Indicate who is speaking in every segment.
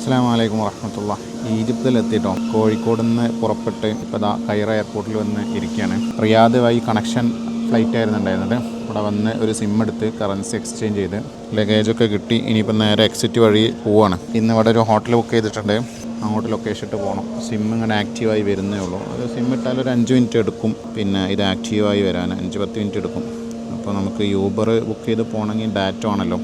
Speaker 1: അസ്സലാമു അലൈക്കും വറഹ്മത്തുള്ളാഹി. ഈജിപ്തിലെത്തിയിട്ടോ. കോഴിക്കോട് നിന്ന് പുറപ്പെട്ട് ഇപ്പോൾ ദാ കൈറ എയർപോർട്ടിൽ വന്ന് ഇരിക്കുകയാണ്. റിയാദ് വഴി കണക്ഷൻ ഫ്ലൈറ്റ് ആയിരുന്നു ഉണ്ടായിരുന്നത്. ഇവിടെ വന്ന് ഒരു സിം എടുത്ത് കറൻസി എക്സ്ചേഞ്ച് ചെയ്ത് ലഗേജൊക്കെ കിട്ടി. ഇനിയിപ്പോൾ നേരെ എക്സിറ്റ് വഴി പോവുകയാണ്. ഇന്ന് ഇവിടെ ഒരു ഹോട്ടൽ ബുക്ക് ചെയ്തിട്ടുണ്ട്. അങ്ങോട്ട് ലൊക്കേഷൻ ഇട്ട് പോകണം. സിം ഇങ്ങനെ ആക്റ്റീവായി വരുന്നേ ഉള്ളൂ. ഒരു സിം ഇട്ടാൽ ഒരു 5 മിനിറ്റ് എടുക്കും. പിന്നെ ഇത് ആക്റ്റീവായി വരാൻ 5-10 മിനിറ്റ് എടുക്കും. അപ്പോൾ നമുക്ക് യൂബർ ബുക്ക് ചെയ്ത് പോകണമെങ്കിൽ ഡാറ്റ ആണല്ലോ.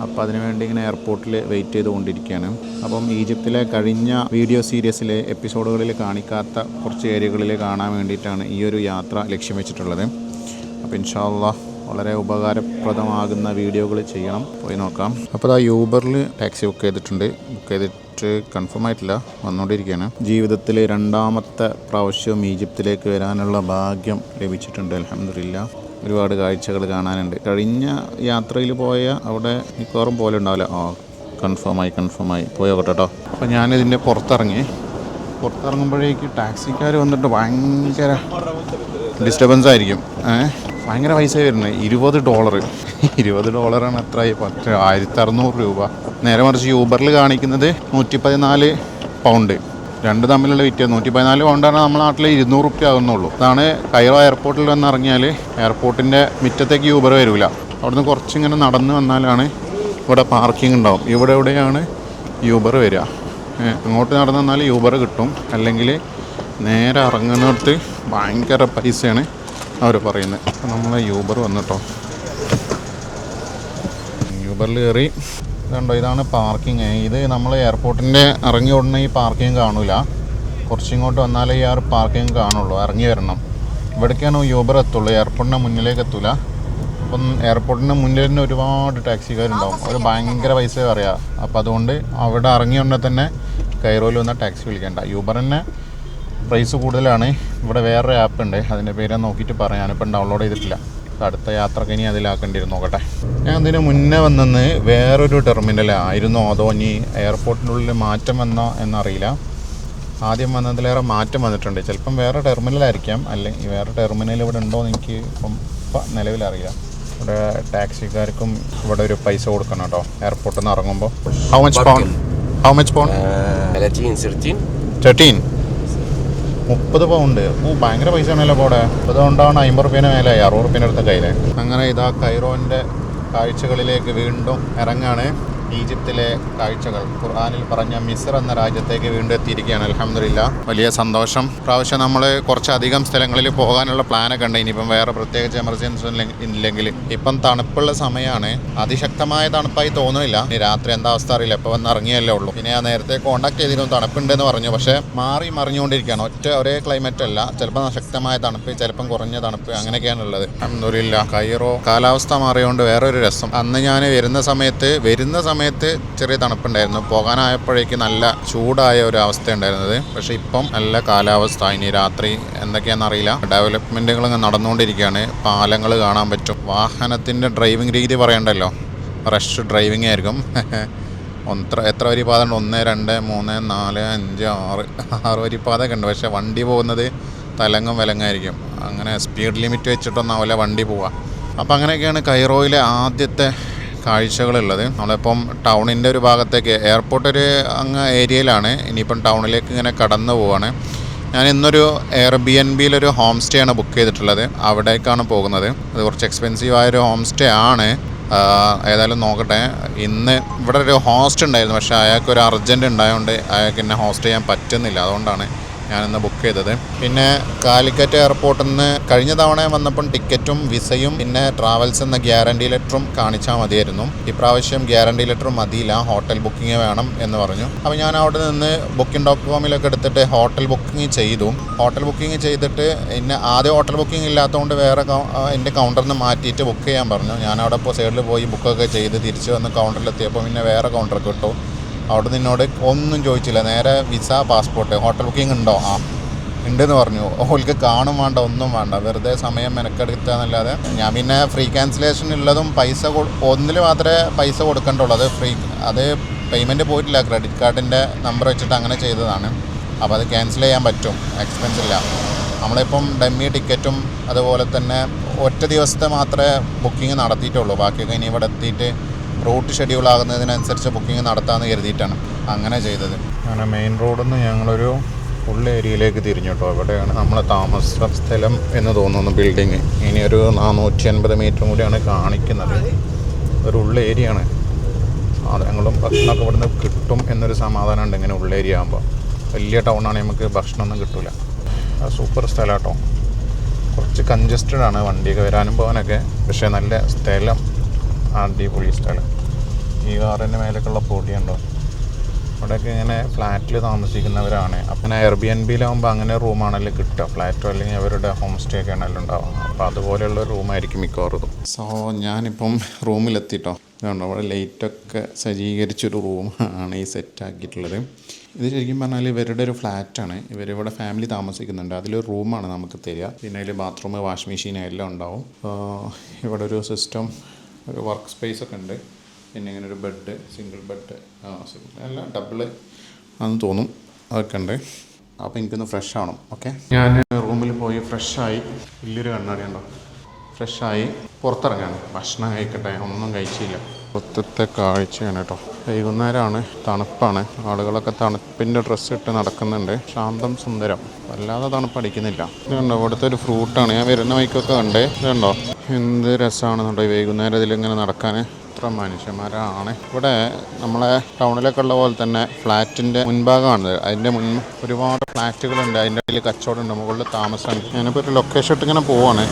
Speaker 1: അപ്പോൾ അതിനുവേണ്ടി ഇങ്ങനെ എയർപോർട്ടിൽ വെയിറ്റ് ചെയ്തുകൊണ്ടിരിക്കുകയാണ്. അപ്പം ഈജിപ്തിലെ കഴിഞ്ഞ വീഡിയോ സീരീസിലെ എപ്പിസോഡുകളിൽ കാണിക്കാത്ത കുറച്ച് ഏരിയകളിൽ കാണാൻ വേണ്ടിയിട്ടാണ് ഈ ഒരു യാത്ര ലക്ഷ്യം വെച്ചിട്ടുള്ളത്. അപ്പോൾ ഇൻഷാ അല്ലാഹ് വളരെ ഉപകാരപ്രദമാകുന്ന വീഡിയോകൾ ചെയ്യണം. പോയി നോക്കാം. അപ്പോൾ ആ യൂബറിൽ ടാക്സി ബുക്ക് ചെയ്തിട്ട് കൺഫേം ആയിട്ടില്ല, വന്നുകൊണ്ടിരിക്കുകയാണ്. ജീവിതത്തിൽ 2ാമത്തെ പ്രാവശ്യം ഈജിപ്തിലേക്ക് വരാനുള്ള ഭാഗ്യം ലഭിച്ചിട്ടുണ്ട്. അൽഹംദുലില്ലാ. ഒരുപാട് കാഴ്ചകൾ കാണാനുണ്ട്. കഴിഞ്ഞ യാത്രയിൽ പോയ അവിടെ മിക്കവാറും പോലെ ഉണ്ടാവില്ല. കൺഫേമായി പോയോട്ടെ കേട്ടോ. അപ്പോൾ ഞാനിതിൻ്റെ പുറത്തിറങ്ങുമ്പോഴേക്ക് ടാക്സിക്കാർ വന്നിട്ട് ഭയങ്കര ഡിസ്റ്റർബൻസ് ആയിരിക്കും. ഭയങ്കര പൈസ വരുന്നത് $20. എത്രയായി? 1600 രൂപ. നേരെ മറിച്ച് യൂബറിൽ കാണിക്കുന്നത് 114 പൗണ്ട്. രണ്ട് തമ്മിലുള്ള വ്യത്യാസം 114 പൗണ്ടാണ്. നമ്മുടെ നാട്ടിൽ 200 റുപ്യ ആകുന്നുള്ളൂ. അതാണ് കൈറോ എയർപോർട്ടിൽ വന്ന് ഇറങ്ങിയാൽ എയർപോർട്ടിൻ്റെ മുറ്റത്തേക്ക് യൂബർ വരില്ല. അവിടുന്ന് കുറച്ചിങ്ങനെ നടന്ന് വന്നാലാണ് ഇവിടെ പാർക്കിംഗ് ഉണ്ടാവും. എവിടെയാണ് യൂബർ വരിക. അങ്ങോട്ട് നടന്നു വന്നാൽ യൂബർ കിട്ടും. അല്ലെങ്കിൽ നേരെ ഇറങ്ങുന്നിടത്ത് ഭയങ്കര പൈസയാണ് അവർ പറയുന്നത്. അപ്പോൾ നമ്മൾ യൂബർ വന്നിട്ടോ. യൂബറിൽ കയറി. ഇതുണ്ടോ, ഇതാണ് പാർക്കിങ്. ഇത് നമ്മൾ എയർപോർട്ടിൻ്റെ ഇറങ്ങി ഉടനെ ഈ പാർക്കിങ് കാണില്ല. കുറച്ചിങ്ങോട്ട് വന്നാലേ ഈ പാർക്കിങ് കാണുള്ളൂ. ഇറങ്ങി വരണം. ഇവിടേക്കാണ് യൂബർ എത്തുള്ളൂ. എയർപോർട്ടിൻ്റെ മുന്നിലേക്ക് എത്തൂല. അപ്പം എയർപോർട്ടിൻ്റെ മുന്നിൽ തന്നെ ഒരുപാട് ടാക്സിക്കാരുണ്ടാവും. അവർ ഭയങ്കര പൈസ പറയാം. അപ്പോൾ അതുകൊണ്ട് അവിടെ ഇറങ്ങി ഉടനെ തന്നെ കൈറോയിൽ വന്നാൽ ടാക്സി വിളിക്കേണ്ട. യൂബർ തന്നെ പ്രൈസ് കൂടുതലാണ്. ഇവിടെ വേറൊരു ആപ്പ് ഉണ്ട്, അതിൻ്റെ പേര് നോക്കിയിട്ട് പറയാം. ഞാനിപ്പം ഡൗൺലോഡ് ചെയ്തിട്ടില്ല. അടുത്ത യാത്രക്ക് ഇനി അതിലാക്കേണ്ടിയിരുന്നു. നോക്കട്ടെ. ഞാൻ ഇതിന് മുന്നേ വന്നെന്ന് വേറൊരു ടെർമിനലായിരുന്നോ അതോ ഇനി എയർപോർട്ടിനുള്ളിൽ മാറ്റം വന്നോ എന്നറിയില്ല. ആദ്യം വന്നതിലേറെ മാറ്റം വന്നിട്ടുണ്ട്. ചിലപ്പം വേറെ ടെർമിനലായിരിക്കാം. അല്ലെങ്കിൽ വേറെ ടെർമിനൽ ഇവിടെ ഉണ്ടോ എന്ന് എനിക്ക് ഇപ്പം നിലവിലറിയില്ല. ഇവിടെ ടാക്സിക്കാർക്കും ഇവിടെ ഒരു പൈസ കൊടുക്കണം കേട്ടോ എയർപോർട്ടിൽ നിന്ന് ഇറങ്ങുമ്പോൾ. How much pound? 13 30 പൗണ്ട്. ഭയങ്കര പൈസ ആണല്ലോ അവിടെ. അതുകൊണ്ടാണ് 50 റുപ്യേനെ മേലെ 60 റുപ്യേൻ്റെ അടുത്ത കയ്യിൽ. അങ്ങനെ ഇതാ കൈറോൻ്റെ കാഴ്ചകളിലേക്ക് വീണ്ടും ഇറങ്ങാണ്. ഈജിപ്തിലെ കാഴ്ചകൾ. ഖുർആനിൽ പറഞ്ഞ മിസ്ർ എന്ന രാജ്യത്തേക്ക് വീണ്ടും എത്തിയിരിക്കുകയാണ്. അൽഹംദുലില്ലാ. വലിയ സന്തോഷം. പ്രാവശ്യം നമ്മൾ കുറച്ചധികം സ്ഥലങ്ങളിൽ പോകാനുള്ള പ്ലാനൊക്കെ ഉണ്ട്. ഇനിയിപ്പം വേറെ പ്രത്യേകിച്ച് എമർജൻസി ഇല്ലെങ്കിൽ. ഇപ്പം തണുപ്പുള്ള സമയമാണ്. അതിശക്തമായ തണുപ്പായി തോന്നുന്നില്ല. ഇനി രാത്രി എന്താ അവസ്ഥ അറിയില്ല. ഇപ്പോൾ വന്ന് ഇറങ്ങിയല്ലേ ഉള്ളൂ. പിന്നെ ഞാൻ നേരത്തെ കോൺടാക്ട് ചെയ്തിരുന്നു, തണുപ്പുണ്ടെന്ന് പറഞ്ഞു. പക്ഷേ മറിഞ്ഞുകൊണ്ടിരിക്കുകയാണ്. ഒരേ ക്ലൈമറ്റ് അല്ല. ചിലപ്പോൾ ശക്തമായ തണുപ്പ്, ചിലപ്പം കുറഞ്ഞ തണുപ്പ്, അങ്ങനെയൊക്കെയാണുള്ളത്. അൽഹംദുലില്ലാ. കൈറോ കാലാവസ്ഥ മാറിയോണ്ട് വേറൊരു രസം. അന്ന് ഞാൻ വരുന്ന സമയത്ത് ചെറിയ തണുപ്പുണ്ടായിരുന്നു. പോകാനായപ്പോഴേക്ക് നല്ല ചൂടായ ഒരു അവസ്ഥ ഉണ്ടായിരുന്നത്. പക്ഷേ ഇപ്പം നല്ല കാലാവസ്ഥ. ഇനി രാത്രി എന്തൊക്കെയാണെന്നറിയില്ല. ഡെവലപ്മെൻറ്റുകൾ നടന്നുകൊണ്ടിരിക്കുകയാണ്. പാലങ്ങൾ കാണാൻ പറ്റും. വാഹനത്തിൻ്റെ ഡ്രൈവിംഗ് രീതി പറയണ്ടല്ലോ. റഷ് ഡ്രൈവിംഗ് ആയിരിക്കും. എത്ര വരിപ്പാതയുണ്ട്? 1, 2, 3, 4, 5, 6 വരിപ്പാതൊക്കെ ഉണ്ട്. പക്ഷേ വണ്ടി പോകുന്നത് തലങ്ങും വിലങ്ങായിരിക്കും. അങ്ങനെ സ്പീഡ് ലിമിറ്റ് വെച്ചിട്ടൊന്നാവില്ല വണ്ടി പോവുക. അപ്പോൾ അങ്ങനെയൊക്കെയാണ് കൈറോയിലെ ആദ്യത്തെ കാഴ്ചകളുള്ളത്. നമ്മളിപ്പം ടൗണിൻ്റെ ഒരു ഭാഗത്തേക്ക്, എയർപോർട്ട് ഒരു ഏരിയയിലാണ്. ഇനിയിപ്പം ടൗണിലേക്ക് ഇങ്ങനെ കടന്നു പോവുകയാണ്. ഞാൻ ഇന്നൊരു എയർബിഎൻബിയിലൊരു ഹോം സ്റ്റേ ആണ് ബുക്ക് ചെയ്തിട്ടുള്ളത്. അവിടേക്കാണ് പോകുന്നത്. അത് കുറച്ച് എക്സ്പെൻസീവായൊരു ഹോം സ്റ്റേ ആണ്. ഏതായാലും നോക്കട്ടെ. ഇന്ന് ഇവിടെ ഒരു ഹോസ്റ്റ് ഉണ്ടായിരുന്നു. പക്ഷേ അയാൾക്കൊരു അർജൻറ്റ് ഉണ്ടായതുകൊണ്ട് അയാൾക്ക് എന്നെ ഹോസ്റ്റ് ചെയ്യാൻ പറ്റുന്നില്ല. അതുകൊണ്ടാണ് ഞാനിന്ന് ബുക്ക് ചെയ്തത്. പിന്നെ കാലിക്കറ്റ് എയർപോർട്ടിൽ നിന്ന് കഴിഞ്ഞ തവണ വന്നപ്പം ടിക്കറ്റും വിസയും പിന്നെ ട്രാവൽസ് എന്ന ഗ്യാരണ്ടി ലെറ്ററും കാണിച്ചാൽ മതിയായിരുന്നു. ഇപ്രാവശ്യം ഗ്യാരണ്ടി ലെറ്റർ മതിയില്ല, ഹോട്ടൽ ബുക്കിംഗ് വേണം എന്ന് പറഞ്ഞു. അപ്പോൾ ഞാൻ അവിടെ നിന്ന് Booking.com'ലൊക്കെ എടുത്തിട്ട് ഹോട്ടൽ ബുക്കിംഗ് ചെയ്തു. ഹോട്ടൽ ബുക്കിംഗ് ചെയ്തിട്ട് പിന്നെ ആദ്യം ഹോട്ടൽ ബുക്കിംഗ് ഇല്ലാത്തതുകൊണ്ട് വേറെ എൻ്റെ കൗണ്ടറിൽ നിന്ന് മാറ്റിയിട്ട് ബുക്ക് ചെയ്യാൻ പറഞ്ഞു. ഞാൻ അവിടെ ഇപ്പോൾ സൈഡിൽ പോയി ബുക്കൊക്കെ ചെയ്ത് തിരിച്ച് വന്ന് കൗണ്ടറിലെത്തിയപ്പോൾ പിന്നെ വേറെ കൗണ്ടർ കിട്ടും. അവിടെ നിന്നോട് ഒന്നും ചോദിച്ചില്ല. നേരെ വിസ, പാസ്പോർട്ട്, ഹോട്ടൽ ബുക്കിംഗ് ഉണ്ടോ? ഉണ്ടെന്ന് പറഞ്ഞു. ഓൾക്ക് കാണും വേണ്ട, ഒന്നും വേണ്ട. വെറുതെ സമയം മെനക്കെടുത്താന്നല്ലാതെ. ഞാൻ പിന്നെ ഫ്രീ ക്യാൻസലേഷൻ ഉള്ളതും പൈസ ഒന്നിൽ മാത്രമേ പൈസ കൊടുക്കേണ്ടുള്ളൂ. അത് പേയ്മെൻറ്റ് പോയിട്ടില്ല. ക്രെഡിറ്റ് കാർഡിൻ്റെ നമ്പർ വെച്ചിട്ട് അങ്ങനെ ചെയ്തതാണ്. അപ്പോൾ അത് ക്യാൻസൽ ചെയ്യാൻ പറ്റും, എക്സ്പെൻസ് ഇല്ല. നമ്മളിപ്പം ഡമ്മി ടിക്കറ്റും അതുപോലെ തന്നെ ഒറ്റ ദിവസത്തെ മാത്രമേ ബുക്കിംഗ് നടത്തിയിട്ടുള്ളൂ. ബാക്കിയൊക്കെ ഇനി ഇവിടെ എത്തിയിട്ട് റൂട്ട് ഷെഡ്യൂൾ ആകുന്നതിനനുസരിച്ച് ബുക്കിംഗ് നടത്താമെന്ന് കരുതിയിട്ടാണ്. അങ്ങനെ ചെയ്തത്. അങ്ങനെ മെയിൻ റോഡിൽ നിന്ന് ഞങ്ങളൊരു ഉള്ള ഏരിയയിലേക്ക് തിരിഞ്ഞു കേട്ടോ. ഇവിടെയാണ് നമ്മളെ താമസ സ്ഥലം എന്ന് തോന്നുന്നു ബിൽഡിങ്. ഇനി ഒരു 450 മീറ്ററും കൂടിയാണ് കാണിക്കുന്നത്. ഒരു ഉള്ള ഏരിയ ആണ്. സാധനങ്ങളും ഭക്ഷണമൊക്കെ ഇവിടുന്ന് കിട്ടും എന്നൊരു സമാധാനം ഉണ്ട്. ഇങ്ങനെ ഉള്ള ഏരിയ ആകുമ്പോൾ. വലിയ ടൗണാണെങ്കിൽ നമുക്ക് ഭക്ഷണമൊന്നും കിട്ടില്ല. സൂപ്പർ സ്ഥലം കേട്ടോ. കുറച്ച് കൺജസ്റ്റഡ് ആണ് വണ്ടിയൊക്കെ വരാനും പോകാനൊക്കെ, പക്ഷേ നല്ല സ്ഥലം, അടിപൊളി സ്ഥലം. ഈ കാറിൻ്റെ മേലേക്കുള്ള പൊടിയുണ്ടോ. ഇവിടെയൊക്കെ ഇങ്ങനെ ഫ്ലാറ്റിൽ താമസിക്കുന്നവരാണ്. അപ്പം എയർബിഎൻബിയിലാകുമ്പോൾ അങ്ങനെ റൂമാണല്ലോ കിട്ടുക. ഫ്ലാറ്റോ അല്ലെങ്കിൽ അവരുടെ ഹോം സ്റ്റേ ഒക്കെ ആണല്ലോ ഉണ്ടാവുക. അപ്പോൾ അതുപോലെയുള്ള റൂമായിരിക്കും മിക്കവാറും. സോ ഞാനിപ്പം റൂമിലെത്തിട്ടോ. ഇതുണ്ടോ, അവിടെ ലൈറ്റൊക്കെ സജ്ജീകരിച്ചൊരു റൂമാണ് ഈ സെറ്റാക്കിയിട്ടുള്ളത്. ഇത് ശരിക്കും പറഞ്ഞാൽ ഇവരുടെ ഒരു ഫ്ലാറ്റാണ്. ഇവരിവിടെ ഫാമിലി താമസിക്കുന്നുണ്ട്. അതിലൊരു റൂമാണ് നമുക്ക് തരിക. പിന്നെ അതിൽ ബാത്റൂം, വാഷ് മെഷീൻ എല്ലാം ഉണ്ടാവും. ഇവിടെ ഒരു സിസ്റ്റം, ഒരു വർക്ക് സ്പേസ് ഒക്കെ ഉണ്ട്. പിന്നെ ഇങ്ങനെ ഒരു ബെഡ്, സിംഗിൾ ബെഡ്, അല്ല ഡബിള് ആണെന്ന് തോന്നും, അതൊക്കെ ഉണ്ട്. അപ്പോൾ എനിക്കൊന്ന് ഫ്രഷ് ആവണം. ഓക്കെ, ഞാൻ റൂമിൽ പോയി ഫ്രഷായി. വലിയൊരു കണ്ണാടി ഉണ്ടോ, ഫ്രഷായി പുറത്തിറങ്ങാണ്. ഭക്ഷണം കഴിക്കട്ടെ, ഒന്നും കഴിച്ചില്ല. പുറത്തത്തെ കാഴ്ചയാണ് കേട്ടോ. വൈകുന്നേരമാണ്, തണുപ്പാണ്. ആളുകളൊക്കെ തണുപ്പിൻ്റെ ഡ്രസ്സ് ഇട്ട് നടക്കുന്നുണ്ട്. ശാന്തം സുന്ദരം, വല്ലാതെ തണുപ്പടിക്കുന്നില്ല. ഇതുണ്ടോ, ഇവിടുത്തെ ഒരു ഫ്രൂട്ടാണ്. ഞാൻ വരുന്ന വഴിക്കൊക്കെ കണ്ടേ. ഇതുണ്ടോ, എന്ത് രസമാണെന്നുണ്ടോ ഈ വൈകുന്നേരം ഇതിലിങ്ങനെ നടക്കാൻ. എത്ര മനുഷ്യന്മാരാണ് ഇവിടെ. നമ്മളെ ടൗണിലൊക്കെ ഉള്ള പോലെ തന്നെ ഫ്ലാറ്റിൻ്റെ മുൻഭാഗമാണ്. അതിൻ്റെ ഒരുപാട് ഫ്ലാറ്റുകളുണ്ട്. അതിൻ്റെ ഇടയിൽ കച്ചവടമുണ്ട്, മുകളിൽ താമസമുണ്ട്. ഞാനിപ്പോൾ ഒരു ലൊക്കേഷൻ ഇട്ട് ഇങ്ങനെ പോവാണ്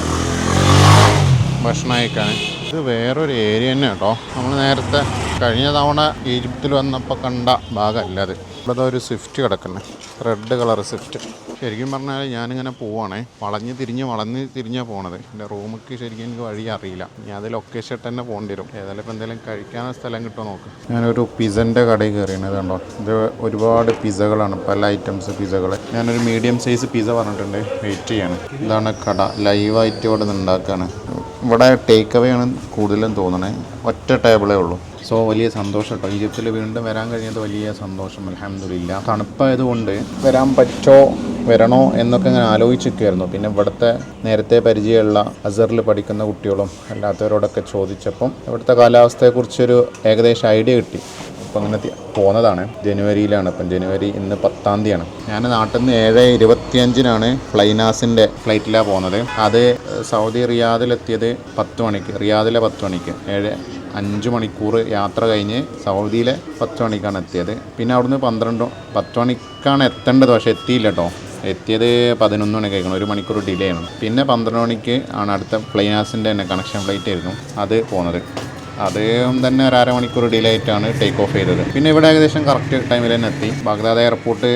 Speaker 1: ഭക്ഷണം കഴിക്കാൻ. ഇത് വേറൊരു ഏരിയ തന്നെ കേട്ടോ. നമ്മൾ നേരത്തെ കഴിഞ്ഞ തവണ ഈജിപ്തിൽ വന്നപ്പോൾ കണ്ട ഭാഗമല്ല അത്. ഇവിടെ ഒരു സ്വിഫ്റ്റ് കിടക്കുന്നത്, റെഡ് കളർ സ്വിഫ്റ്റ്. ശരിക്കും പറഞ്ഞാൽ ഞാനിങ്ങനെ പോവാണേ, വളഞ്ഞ് തിരിഞ്ഞാണ് പോണത്. എൻ്റെ റൂമിലേക്ക് ശരിക്കും എനിക്ക് വഴി അറിയില്ല. ഞാൻ അത് ലൊക്കേഷൻ ഇട്ട് തന്നെ പോകേണ്ടി വരും. ഏതായാലും ഇപ്പോൾ എന്തെങ്കിലും കഴിക്കാനുള്ള സ്ഥലം കിട്ടുമോ നോക്ക്. ഞാനൊരു പിസൻ്റെ കടയിൽ കയറിയത് കണ്ടോ. ഇത് ഒരുപാട് പിസകളാണ്, പല ഐറ്റംസ് പിസകൾ. ഞാനൊരു മീഡിയം സൈസ് പിസ പറഞ്ഞിട്ടുണ്ട്, വെയിറ്റ് ചെയ്യാണ്. ഇതാണ് കട, ലൈവായിട്ട് ഇവിടെ നിന്ന് ഉണ്ടാക്കുകയാണ്. ഇവിടെ ടേക്ക് അവേ ആണ് കൂടുതലും തോന്നണേ. ഒറ്റ ടേബിളേ ഉള്ളൂ. സോ വലിയ സന്തോഷം കേട്ടോ. ഈജിപ്തിൽ വീണ്ടും വരാൻ കഴിഞ്ഞത് വലിയ സന്തോഷം, അൽഹംദുലില്ലാ. തണുപ്പായതുകൊണ്ട് വരാൻ വരണോ എന്നൊക്കെ ഇങ്ങനെ ആലോചിച്ചിരിക്കുകയായിരുന്നു. പിന്നെ ഇവിടുത്തെ നേരത്തെ പരിചയമുള്ള അസറിൽ പഠിക്കുന്ന കുട്ടികളും അല്ലാത്തവരോടൊക്കെ ചോദിച്ചപ്പം ഇവിടുത്തെ കാലാവസ്ഥയെക്കുറിച്ചൊരു ഏകദേശം ഐഡിയ കിട്ടി. അപ്പം അങ്ങനെ പോകുന്നതാണ്. ജനുവരിയിലാണ്. ഇപ്പം ജനുവരി ഇന്ന് 10-ാം തീയതിയാണ്. ഞാൻ നാട്ടിൽ നിന്ന് 7:25 ഫ്ലൈനാസിൻ്റെ ഫ്ലൈറ്റിലാണ് പോകുന്നത്. അത് സൗദി റിയാദിലെത്തിയത് 10 മണിക്ക്, റിയാദിലെ 10 മണിക്ക്. 5 മണിക്കൂർ യാത്ര കഴിഞ്ഞ് സൗദിയിലെ 10 മണിക്കാണ് എത്തിയത്. പിന്നെ അവിടുന്ന് 10 മണിക്കാണ് എത്തേണ്ടത്, പക്ഷേ എത്തിയില്ല കേട്ടോ. എത്തിയത് 11 മണി കഴിക്കണം, 1 മണിക്കൂർ ഡിലേ ആണ്. പിന്നെ 12 മണിക്ക് ആണ് അടുത്ത ഫ്ലൈനാസിൻ്റെ തന്നെ കണക്ഷൻ ഫ്ലൈറ്റ് ആയിരുന്നു അത് പോകുന്നത്. അത് തന്നെ ഒരു അരമണിക്കൂർ ഡിലേ ആയിട്ടാണ് ടേക്ക് ഓഫ് ചെയ്തത്. പിന്നെ ഇവിടെ ഏകദേശം കറക്റ്റ് ടൈമിൽ തന്നെ എത്തി. ബാഗ്ദാദ് എയർപോർട്ട്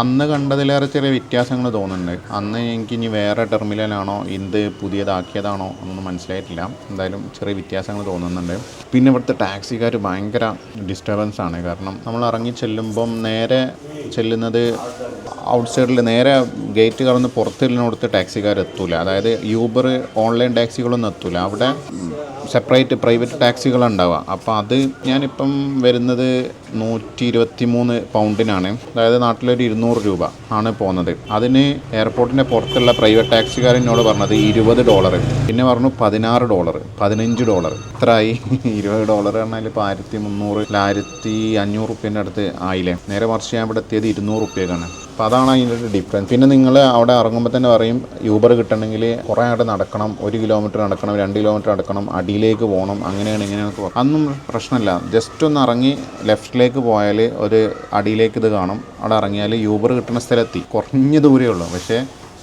Speaker 1: അന്ന് കണ്ടതിലേറെ ചെറിയ വ്യത്യാസങ്ങൾ തോന്നുന്നുണ്ട്. അന്ന് എനിക്ക് ഇനി വേറെ ടെർമിനലാണോ ഇത് പുതിയതാക്കിയതാണോ എന്നൊന്നും മനസ്സിലായിട്ടില്ല. എന്തായാലും ചെറിയ വ്യത്യാസങ്ങൾ തോന്നുന്നുണ്ട്. പിന്നെ ഇവിടുത്തെ ടാക്സിക്കാർ ഭയങ്കര ഡിസ്റ്റർബൻസ് ആണ്. കാരണം നമ്മൾ ഇറങ്ങി ചെല്ലുമ്പം നേരെ ചെല്ലുന്നത് ഔട്ട് സൈഡിൽ, നേരെ ഗേറ്റ് കടന്ന് പുറത്തിരുന്നിടത്ത് ടാക്സിക്കാർ എത്തൂല. അതായത് യൂബർ, ഓൺലൈൻ ടാക്സികളൊന്നും എത്തൂല. അവിടെ സെപ്പറേറ്റ് പ്രൈവറ്റ് ടാക്സികളുണ്ടാവുക. അപ്പോൾ അത് ഞാനിപ്പം വരുന്നത് 123 പൗണ്ടിനാണ്. അതായത് നാട്ടിലൊരു 200 രൂപ ആണ് പോകുന്നത്. അതിന് എയർപോർട്ടിൻ്റെ പുറത്തുള്ള പ്രൈവറ്റ് ടാക്സിക്കാരനോട് പറഞ്ഞത് $20. പിന്നെ പറഞ്ഞു $16, $15. ഇത്രയായി. $20 പറഞ്ഞാൽ ഇപ്പോൾ 1300 1500 റുപ്യേൻ്റെ അടുത്ത് ആയില്ലേ. നേരെ മറിച്ച് ഞാൻ ഇവിടെ എത്തിയത് 200 റുപ്യക്കാണ്. അപ്പോൾ അതാണ് അതിൻ്റെ ഒരു ഡിഫറൻസ്. പിന്നെ നിങ്ങൾ അവിടെ ഇറങ്ങുമ്പോൾ തന്നെ പറയും യൂബർ കിട്ടണമെങ്കിൽ കുറേ അങ്ങോട്ട് നടക്കണം, 1 കിലോമീറ്റർ നടക്കണം, 2 കിലോമീറ്റർ നടക്കണം, അടിയിലേക്ക് പോകണം, അങ്ങനെയാണ് ഇങ്ങനെയൊക്കെ. അതൊന്നും പ്രശ്നമില്ല. ജസ്റ്റ് ഒന്ന് ഇറങ്ങി ലെഫ്റ്റിലേക്ക് പോയാൽ ഒരു അടിയിലേക്ക് ഇത് കാണും. അവിടെ ഇറങ്ങിയാൽ യൂബർ കിട്ടുന്ന സ്ഥലത്തെത്തി. കുറഞ്ഞ ദൂരമേ ഉള്ളൂ, പക്ഷേ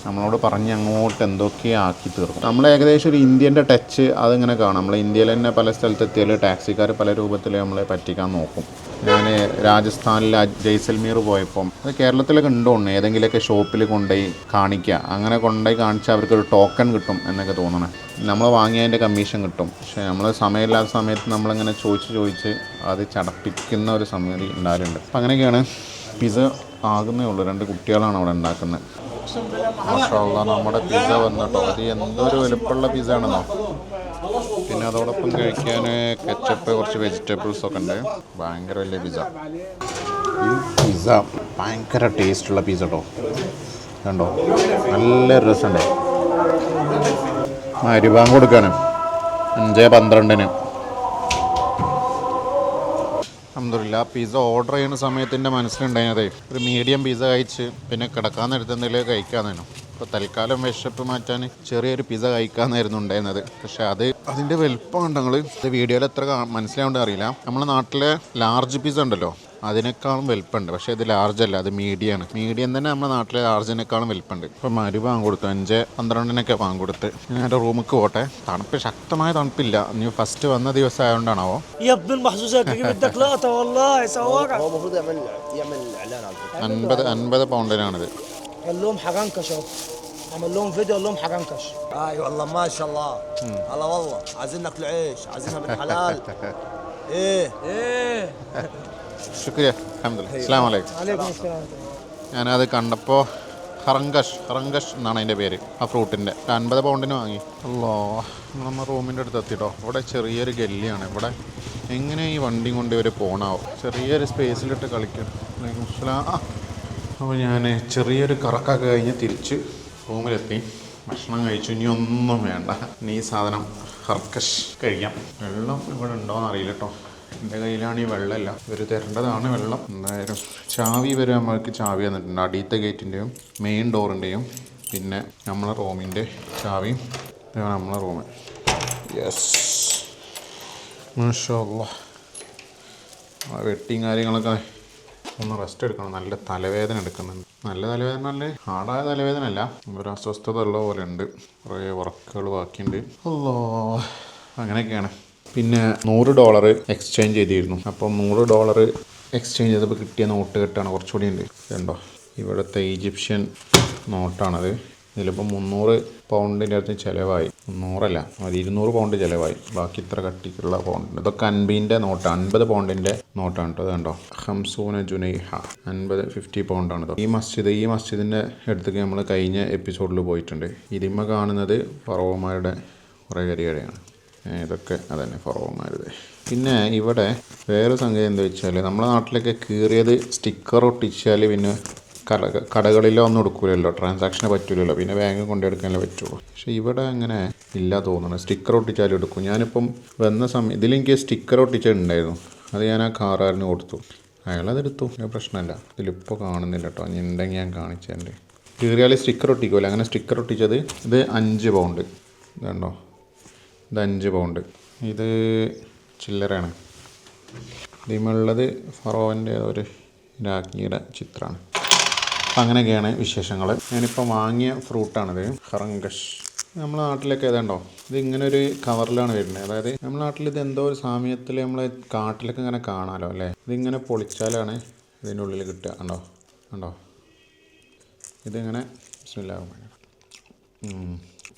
Speaker 1: നമ്മളോട് പറഞ്ഞ് അങ്ങോട്ട് എന്തൊക്കെയോ ആക്കി തീർക്കും. നമ്മൾ ഏകദേശം ഒരു ഇന്ത്യൻ്റെ ടച്ച് അതിങ്ങനെ കാണാം. നമ്മൾ ഇന്ത്യയിൽ തന്നെ പല സ്ഥലത്തെത്തിയാൽ ടാക്സിക്കാർ പല രൂപത്തിൽ നമ്മളെ പറ്റിക്കാൻ നോക്കും. ഞാൻ രാജസ്ഥാനിലെ ജയ്സൽമീർ പോയപ്പം, അത് കേരളത്തിലൊക്കെ ഉണ്ടോണ്ട് ഏതെങ്കിലുമൊക്കെ ഷോപ്പിൽ കൊണ്ടുപോയി കാണിക്കുക. അങ്ങനെ കൊണ്ടുപോയി കാണിച്ചാൽ അവർക്കൊരു ടോക്കൺ കിട്ടും എന്നൊക്കെ തോന്നണേ. നമ്മൾ വാങ്ങിയതിൻ്റെ കമ്മീഷൻ കിട്ടും. പക്ഷേ നമ്മൾ സമയമില്ലാത്ത സമയത്ത് നമ്മളിങ്ങനെ ചോദിച്ച് അത് ചടപ്പിക്കുന്ന ഒരു സംഗതി ഉണ്ടാകാറുണ്ട്. അപ്പം അങ്ങനെയൊക്കെയാണ്. പിസ്സ ആകുന്നേ ഉള്ളൂ. 2 കുട്ടികളാണ് അവിടെ ഉണ്ടാക്കുന്നത്. മാഷാ അല്ലാ, നമ്മുടെ പിസ്സ വന്നിട്ടോ. അത് എന്തൊരു വലുപ്പമുള്ള പിസ്സ ആണെന്നോ. പിന്നെ അതോടൊപ്പം കഴിക്കാൻ കെച്ചപ്പ്, കുറച്ച് വെജിറ്റബിൾസൊക്കെ ഉണ്ട്. ഭയങ്കര വലിയ പിസ്സ. ഈ പിസ്സ ഭയങ്കര ടേസ്റ്റുള്ള പിസ്സ കേട്ടോ. കണ്ടോ, നല്ല രസമുണ്ട്. അരിവാങ്ങ് കൊടുക്കാണ് 5:12. അൽഹംദുലില്ലാ പിസ്സ ഓർഡർ ചെയ്യുന്ന സമയത്തിൻ്റെ മനസ്സിലുണ്ടായിരുന്നതേ ഒരു മീഡിയം പിസ്സ കഴിച്ച് പിന്നെ കിടക്കാൻ നേരത്തെ എന്തെങ്കിലും കഴിക്കാമെന്നു. ഇപ്പോൾ തൽക്കാലം വിശപ്പ് മാറ്റാൻ ചെറിയൊരു പിസ്സ കഴിക്കാമെന്നായിരുന്നു ഉണ്ടായിരുന്നത്. പക്ഷേ അതിൻ്റെ വലുപ്പം ഉണ്ടെങ്കിൽ ഇത് വീഡിയോയിൽ എത്ര മനസ്സിലാവേണ്ട അറിയില്ല. നമ്മുടെ നാട്ടിലെ ലാർജ് പിസ്സ ഉണ്ടല്ലോ അതിനേക്കാളും വലുപ്പമുണ്ട്. പക്ഷേ ഇത് ലാർജ് അല്ല, അത് മീഡിയമാണ്. മീഡിയം തന്നെ നമ്മുടെ നാട്ടിലെ ലാർജിനേക്കാളും വലുപ്പമുണ്ട്. ഇപ്പോൾ മരു കൊടുത്തു 5:12 കൊടുത്ത് ഞാൻ എൻ്റെ റൂമിലേക്ക് പോട്ടെ. തണുപ്പ് ശക്തമായ തണുപ്പില്ല. നീ ഫസ്റ്റ് വന്ന ദിവസം ആയതുകൊണ്ടാണാവോ. 50 പൗണ്ടിനാണിത്.
Speaker 2: عمل لهم فيديو قال لهم حجنكش. اي والله ما شاء الله. الله والله عايزين ناكل عيش عايزينها بالحلال. ايه
Speaker 1: ശുക്രിയ അൽഹംദുലില്ലാ. അസ്സലാമു അലൈക്കും.
Speaker 2: عليكم السلام.
Speaker 1: ഞാനത് കണ്ടപ്പോൾ ഹറങ്കഷ് എന്നാണ് അതിൻ്റെ പേര്. ആ ഫ്രൂട്ടിൻ്റെ 50 പൗണ്ടിന് വാങ്ങി. അല്ലോ നമ്മൾ റൂമിൻ്റെ അടുത്ത് എത്തിട്ടോ. ഇവിടെ ചെറിയൊരു ഗല്ലിയാണ്. ഇവിടെ എങ്ങനെ ഈ വണ്ടി കൊണ്ട് ഇവർ പോകണാവോ. ചെറിയൊരു സ്പേസിലിട്ട് കളിക്കും. അപ്പോൾ ഞാൻ ചെറിയൊരു കറക്കൊക്കെ കഴിഞ്ഞ് തിരിച്ച് റൂമിലെത്തി. ഭക്ഷണം കഴിച്ചു. ഇനി ഒന്നും വേണ്ട. ഇനി ഈ സാധനം ഹർക്കഷ് കഴിക്കാം. വെള്ളം ഇവിടെ ഉണ്ടോയെന്ന് അറിയില്ല കേട്ടോ. എൻ്റെ കയ്യിലാണ് ഈ വെള്ളമില്ല. ഇവർ തരേണ്ടതാണ് വെള്ളം. എന്തായാലും ചാവി വരെ നമ്മൾക്ക് ചാവി തന്നിട്ടുണ്ട്. അടിയത്തെ ഗേറ്റിൻ്റെയും മെയിൻ ഡോറിൻ്റെയും പിന്നെ നമ്മളെ റൂമിൻ്റെ ചാവിയും. ഇതാണ് നമ്മളെ റൂം. യെസ് മാഷാ അല്ലാഹ്. വെട്ടിയും കാര്യങ്ങളൊക്കെ ഒന്ന് റെസ്റ്റ് എടുക്കണം. നല്ല തലവേദന എടുക്കുന്നുണ്ട്. നല്ല തലവേദന അല്ലേ, ഹാർഡായ തലവേദന അല്ല, ഒരു അസ്വസ്ഥത ഉള്ള പോലെ ഉണ്ട്. കുറേ വർക്കുകൾ ബാക്കിയുണ്ട്. അല്ലോ അങ്ങനെയൊക്കെയാണ്. പിന്നെ $100 എക്സ്ചേഞ്ച് ചെയ്തിരുന്നു. അപ്പം $100 എക്സ്ചേഞ്ച് ചെയ്തപ്പോൾ കിട്ടിയ നോട്ട് കെട്ടാണ്. കുറച്ചുകൂടി ഉണ്ട്. കണ്ടോ, ഇവിടുത്തെ ഈജിപ്ഷ്യൻ നോട്ടാണത്. ഇതിലിപ്പോൾ 300 പൗണ്ടിൻ്റെ അടുത്ത് ചിലവായി. 300 അത് 200 പൗണ്ട് ചിലവായി. ബാക്കി ഇത്ര കട്ടിക്കുള്ള പൗണ്ട്. ഇതൊക്കെ 50 നോട്ടാണ്. 50 പൗണ്ടിൻ്റെ നോട്ടാണ് കേട്ടോ. അത് കണ്ടോ, 50 ജുനൈഹ 50 പൗണ്ടാണ്. ഈ മസ്ജിദിൻ്റെ അടുത്തേക്ക് നമ്മൾ കഴിഞ്ഞ എപ്പിസോഡിൽ പോയിട്ടുണ്ട്. ഇതിന്മ കാണുന്നത് ഫറോവമാരുടെ കുറേ കരികടയാണ്. ഇതൊക്കെ അതന്നെ ഫറോവമാരുത്. പിന്നെ ഇവിടെ വേറെ സംഗതി എന്താ വെച്ചാൽ, നമ്മുടെ നാട്ടിലൊക്കെ കീറിയത് സ്റ്റിക്കർ ഒട്ടിച്ചാൽ പിന്നെ കടകളിലോ ഒന്നും എടുക്കില്ലല്ലോ, ട്രാൻസാക്ഷന് പറ്റില്ലല്ലോ, പിന്നെ ബാങ്കിൽ കൊണ്ടെടുക്കാനല്ലേ പറ്റുള്ളൂ. പക്ഷേ ഇവിടെ അങ്ങനെ ഇല്ല തോന്നുന്നു. സ്റ്റിക്കർ ഒട്ടിച്ചാലും എടുക്കും. ഞാനിപ്പം വന്ന ഇതിലെനിക്ക് സ്റ്റിക്കർ ഒട്ടിച്ചിട്ടുണ്ടായിരുന്നു. അത് ഞാൻ ആ കാറുകാരന് കൊടുത്തു. അയാളതെടുത്തു. പ്രശ്നമില്ല. ഇതിലിപ്പോൾ കാണുന്നില്ല കേട്ടോ. ഇനി ഉണ്ടെങ്കിൽ ഞാൻ കാണിച്ചതിൻ്റെ. കീറിയാൽ സ്റ്റിക്കർ ഒട്ടിക്കുമല്ലോ, അങ്ങനെ സ്റ്റിക്കർ ഒട്ടിച്ചത്. ഇത് 5 പൗണ്ട്. ഇതുണ്ടോ, ഇത് 5 പൗണ്ട്. ഇത് ചില്ലറയാണ്. ഇതിമുള്ളത് ഫറോവൻ്റെ ഒരു രാജ്ഞിയുടെ ചിത്രമാണ്. അപ്പം അങ്ങനെയൊക്കെയാണ് വിശേഷങ്ങൾ. ഞാനിപ്പോൾ വാങ്ങിയ ഫ്രൂട്ടാണിത്, ഹറങ്കഷ്. നമ്മുടെ നാട്ടിലൊക്കെ ഏതാണ്ടോ ഇതിങ്ങനെ ഒരു കവറിലാണ് വരുന്നത്. അതായത് നമ്മുടെ നാട്ടിൽ ഇത് എന്തോ ഒരു സാമ്യത്തിൽ നമ്മളെ കാട്ടിലൊക്കെ ഇങ്ങനെ കാണാമല്ലോ അല്ലേ. ഇതിങ്ങനെ പൊളിച്ചാലാണ് ഇതിൻ്റെ ഉള്ളിൽ കിട്ടുക. കണ്ടോ ഇതിങ്ങനെ ബിസ്മില്ലാ.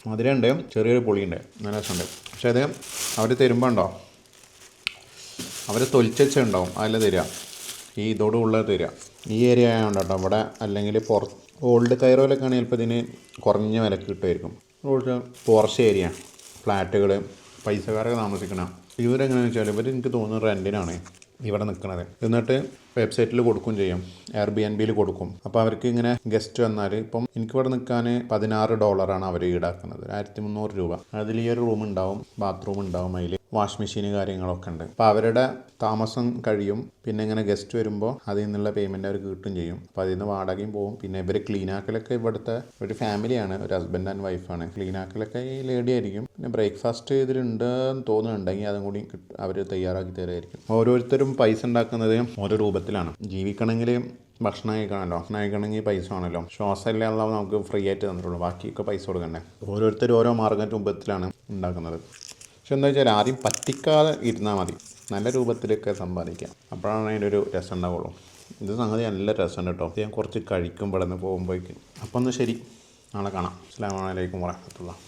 Speaker 1: മധുരമുണ്ട്, ചെറിയൊരു പൊളിയുണ്ട്, നല്ല രസമുണ്ട്. പക്ഷേ അത് അവർ തരുമ്പോൾ ഉണ്ടോ, അവർ തൊലിച്ചുണ്ടാവും അതിൽ തരിക. ഈ ഇതോടുള്ളത് തരിക. ഈ ഏരിയ ആയതുകൊണ്ട് കേട്ടോ. ഇവിടെ അല്ലെങ്കിൽ ഓൾഡ് കൈറോയിലൊക്കെ ആണെങ്കിൽ ചിലപ്പോൾ ഇതിന് കുറഞ്ഞ വിലക്ക് കിട്ടുമായിരിക്കും. പോർച്ച് ഏരിയ, ഫ്ലാറ്റുകൾ, പൈസക്കാരൊക്കെ താമസിക്കണം. ഇവരെങ്ങനെയാണെന്ന് വെച്ചാൽ എനിക്ക് തോന്നുന്നു റെൻറ്റിനാണ് ഇവിടെ നിൽക്കുന്നത്. എന്നിട്ട് വെബ്സൈറ്റിൽ കൊടുക്കുകയും ചെയ്യും, എയർബിഎൻബിയിൽ കൊടുക്കും. അപ്പോൾ അവർക്ക് ഇങ്ങനെ ഗസ്റ്റ് വന്നാൽ, ഇപ്പം എനിക്കിവിടെ നിൽക്കാൻ $16 അവർ ഈടാക്കുന്നത്, 1300 രൂപ. അതിൽ ഈ ഒരു റൂം ഉണ്ടാവും, ബാത്റൂം ഉണ്ടാവും, അതിൽ വാഷ് മെഷീൻ കാര്യങ്ങളൊക്കെ ഉണ്ട്. അപ്പോൾ അവരുടെ താമസം കഴിയും. പിന്നെ ഇങ്ങനെ ഗസ്റ്റ് വരുമ്പോൾ അതിൽ നിന്നുള്ള പേയ്മെൻറ്റ് അവർക്ക് കിട്ടുകയും ചെയ്യും. അപ്പോൾ അതിൽ നിന്ന് വാടകയും പോകും. പിന്നെ ഇവർ ക്ലീനാക്കലൊക്കെ ഇവിടുത്തെ ഒരു ഫാമിലിയാണ്, ഒരു ഹസ്ബൻഡ് ആൻഡ് വൈഫാണ്. ക്ലീനാക്കലൊക്കെ ഈ ലേഡി ആയിരിക്കും. പിന്നെ ബ്രേക്ക്ഫാസ്റ്റ് ഇതിലുണ്ടെന്ന് തോന്നുന്നുണ്ടെങ്കിൽ അതും കൂടി അവർ തയ്യാറാക്കി തരുമായിരിക്കും. ഓരോരുത്തരും പൈസ ഉണ്ടാക്കുന്നത് ഓരോ രൂപത്തിലാണ്. ജീവിക്കണമെങ്കിൽ ഭക്ഷണം കഴിക്കണമല്ലോ, ഭക്ഷണം കഴിക്കണമെങ്കിൽ പൈസ ആണല്ലോ. ശ്വാസമല്ലേ അല്ലാതെ നമുക്ക് ഫ്രീ ആയിട്ട് തന്നിട്ടുള്ളൂ, ബാക്കിയൊക്കെ പൈസ കൊടുക്കണ്ടേ. ഓരോരുത്തരും ഓരോ മാർഗ്ഗ രൂപത്തിലാണ് ഉണ്ടാക്കുന്നത്. പക്ഷെ എന്താ വെച്ചാൽ ആദ്യം പറ്റിക്കാതെ ഇരുന്നാൽ മതി, നല്ല രൂപത്തിലൊക്കെ സമ്പാദിക്കാം. അപ്പോഴാണ് അതിൻ്റെ ഒരു രസം ഉണ്ടാവുള്ളൂ. ഇത് സംഗതി നല്ല രസമുണ്ട് കേട്ടോ. ഞാൻ കുറച്ച് കഴിക്കും ഇവിടെ നിന്ന് പോകുമ്പോഴേക്കും. അപ്പം ഒന്ന് ശരി, നാളെ കാണാം. അസ്സലാമു അലൈക്കും വറഹ്മത്തുള്ളാഹി.